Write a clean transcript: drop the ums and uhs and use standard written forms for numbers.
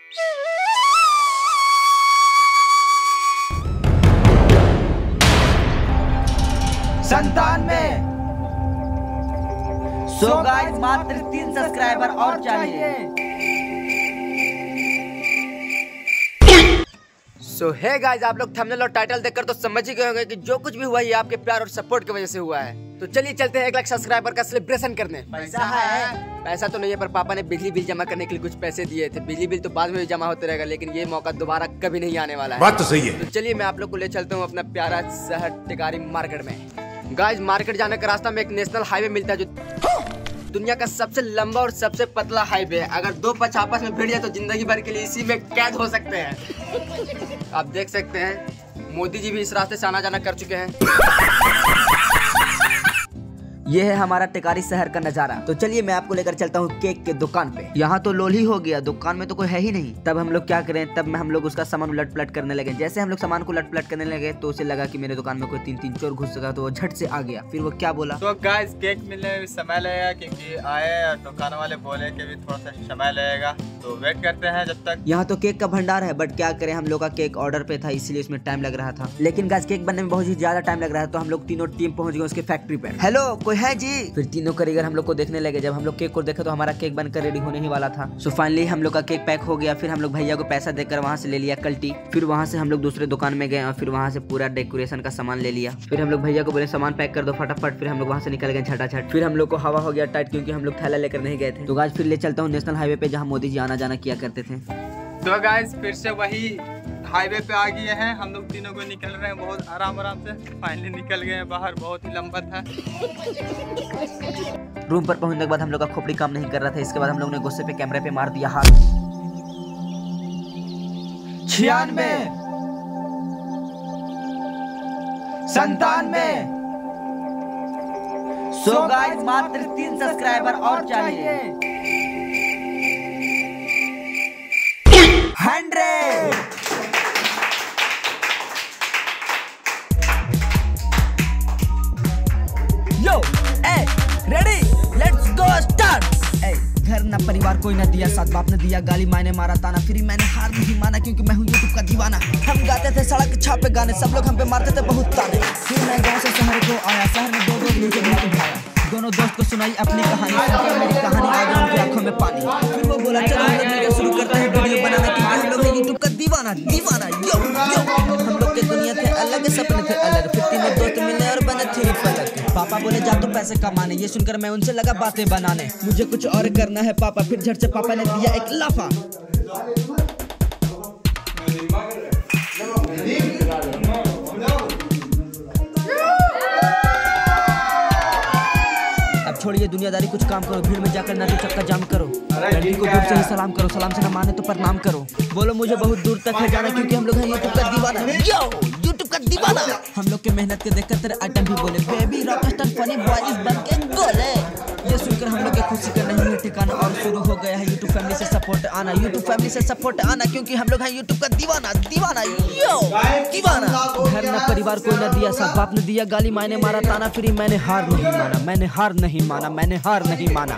97। So guys मात्र 3 subscriber और चाहिए। सो है गाइस, आप लोग थंबनेल और टाइटल देखकर तो समझ ही गए होंगे कि जो कुछ भी हुआ है आपके प्यार और सपोर्ट की वजह से हुआ है। तो चलिए चलते हैं 1 लाख सब्सक्राइबर का सेलिब्रेशन करने। पैसा है? पैसा तो नहीं है, पर पापा ने बिजली बिल जमा करने के लिए कुछ पैसे दिए थे। बिजली बिल तो बाद में भी जमा होते रहेगा, लेकिन ये मौका दोबारा कभी नहीं आने वाला है। बात तो सही है। तो चलिए मैं आप लोग को ले चलता हूँ अपना प्यारा शहर टिकारी मार्केट में। गाइस, मार्केट जाने का रास्ता में एक नेशनल हाईवे मिलता है जो दुनिया का सबसे लंबा और सबसे पतला हाईवे है। अगर दो पक्ष आपस में भिड़ जाए तो जिंदगी भर के लिए इसी में कैद हो सकते हैं। आप देख सकते हैं मोदी जी भी इस रास्ते से आना जाना कर चुके हैं। ये है हमारा टिकारी शहर का नजारा। तो चलिए मैं आपको लेकर चलता हूँ केक के दुकान पे। यहाँ तो लोल ही हो गया, दुकान में तो कोई है ही नहीं। तब हम लोग क्या करें, तब में हम लोग उसका सामान उलट पलट करने लगे। जैसे हम लोग सामान को उलट पलट करने लगे तो उसे लगा कि मेरे दुकान में कोई 3 चोर घुस सका, तो वो झट से आ गया। फिर वो क्या बोला, तो गाइस केक मिलने में भी समय लगेगा, क्योंकि आए और दुकान वाले बोले कि भी थोड़ा सा समय लगेगा, तो वेट करते हैं जब तक। यहाँ तो केक का भंडार है, बट क्या करें, हम लोग का केक ऑर्डर पे था इसलिए उसमें टाइम लग रहा था। लेकिन गाइस केक बनने में बहुत ही ज्यादा टाइम लग रहा है, तो हम लोग तीनों टीम पहुंच गए उसके फैक्ट्री पे। हेलो, कोई है जी? फिर तीनों कारीगर हम लोग को देखने लगे। जब हम लोग केक को देखा तो हमारा केक बनकर रेडी होने ही वाला था। सो फाइनली हम लोग का केक पैक हो गया। फिर हम लोग भैया को पैसा देकर वहाँ से ले लिया कल्टी। फिर वहाँ से हम लोग दूसरे दुकान में गए और फिर वहाँ से पूरा डेकोरेशन का सामान ले लिया। फिर हम लोग भैया को बोले सामान पैक कर दो फटाफट। फिर हम लोग वहाँ से निकल गए झटाझट। फिर हम लोग को हवा हो गया टाइट, क्योंकि हम लोग थैला लेकर नहीं गए थे। तो गाइस फिर ले चलता हूँ नेशनल हाईवे पे, जहाँ मोदी जी आना जाना किया करते थे। तो गाइस फिर से वही हाईवे पे आ गए हैं। हम लोग तीनों को निकल रहे हैं बहुत आराम से। फाइनली निकल गए हैं बाहर, बहुत ही लंबा था। रूम पर पहुंचने के बाद हम लोग का खोपड़ी काम नहीं कर रहा था। इसके बाद हम लोग ने गुस्से पे कैमरे पे मार दिया हाथ। 96, 97। सो गाइस मात्र 3 सब्सक्राइबर और चाहिए। 100। यो ए रेडी, लेट्स गो स्टार्ट। ए घर ना परिवार कोई ना दिया साथ, बाप ने दिया गाली, मैंने मारा ताना, फिर मैंने हार नहीं माना, क्योंकि मैं हूँ यूट्यूब का दीवाना। हम गाते थे सड़क छापे गाने, सब लोग हम पे मारते थे बहुत ताने। फिर मैं गाँव से शहर को आया, शहर में 2 मुझे नहीं उठाया। दोनों दोस्त को सुनाई अपनी कहानी, मेरी कहानी आ गई उनकी आंखों में पानी। फिर वो बोला चलो हम लोग वीडियो शुरू करते हैं, वीडियो बनाना, क्योंकि हम लोग हैं यूट्यूब का दीवाना दीवाना। यो यो हम लोग के दुनिया थे अलग, सपने थे अलग। फिर तीनों दोस्त मिले और बने थे फलक। पापा बोले जा तो पैसे कमाने, ये सुनकर मैं उनसे लगा बातें बनाने। मुझे कुछ और करना है पापा, फिर झट से पापा ने दिया एक लाफा। अब छोड़िए दुनियादारी, कुछ काम करो, भीड़ में जाकर ना तो चक्का जाम करो। लड़की को दूर से ही सलाम करो, सलाम से ना माने तो प्रणाम करो। बोलो मुझे बहुत दूर तक है जाना, क्योंकि हम लोग हैं यूट्यूब का दीवाना। यो यूट्यूब का दीवाना। हम लोग के मेहनत के देखकर तेरे आइटम भी बोले, बेबी रॉकस्टार फनी बॉयज बन के बोले। ये सुनकर हम लोग के खुशी का नहीं है ठिकाना, और शुरू हो गया है यूट्यूब फैमिली से सपोर्ट आना, यूट्यूब फैमिली से सपोर्ट आना, क्योंकि हम लोग हैं यूट्यूब का दीवाना दीवाना। यो दीवाना। घर ना परिवार कोई ना दिया साथ, बाप ने दिया गाली, मैंने मारा ताना, फिर मैंने हार नहीं माना, मैंने हार नहीं माना, मैंने हार नहीं माना।